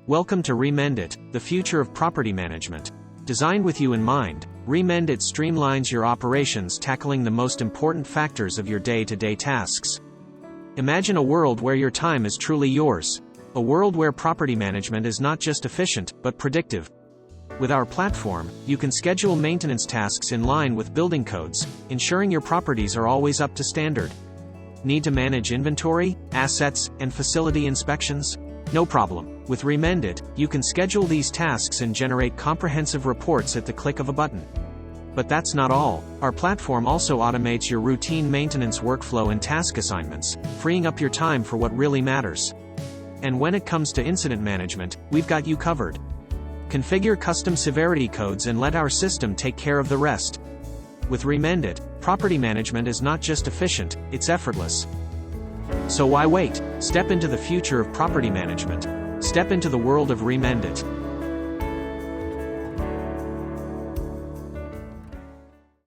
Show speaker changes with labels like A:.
A: Welcome to ReMendIt, the future of property management. Designed with you in mind, ReMendIt streamlines your operations, tackling the most important factors of your day-to-day tasks. Imagine a world where your time is truly yours. A world where property management is not just efficient, but predictive. With our platform, you can schedule maintenance tasks in line with building codes, ensuring your properties are always up to standard. Need to manage inventory, assets, and facility inspections? No problem. With ReMendIt, you can schedule these tasks and generate comprehensive reports at the click of a button. But that's not all. Our platform also automates your routine maintenance workflow and task assignments, freeing up your time for what really matters. And when it comes to incident management, we've got you covered. Configure custom severity codes and let our system take care of the rest. With ReMendIt, property management is not just efficient, it's effortless. So why wait? Step into the future of property management. Step into the world of ReMendIt.